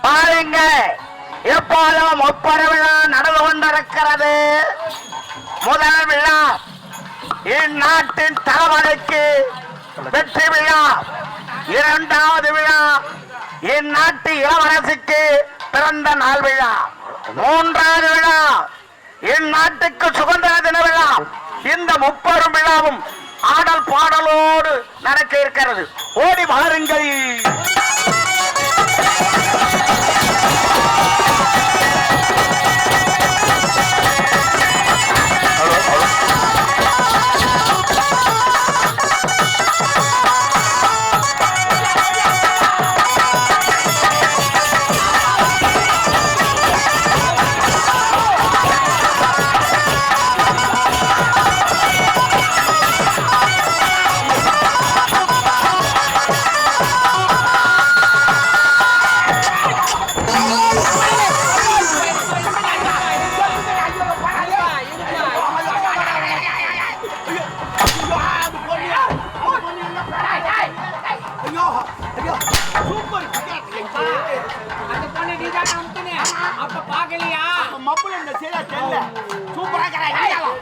பாருங்க, எப்போதும் முப்பது விழா நடந்து கொண்டிருக்கிறது. முதல் விழா இந்நாட்டின் தலைவனுக்கு வெற்றி விழா. இரண்டாவது விழா இந்நாட்டு இளவரசிக்கு பிறந்த நாள் விழா. மூன்றாவது விழா இந்நாட்டுக்கு சுதந்திர தின விழா. இந்த முப்பெரும் விழாவும் ஆடல் பாடலோடு நடக்க இருக்கிறது. ஓடி வாருங்கள். அப்ப பாக்கலையா? மப்புல இந்த சீரா தெரியல. சூப்பரா இருக்கா?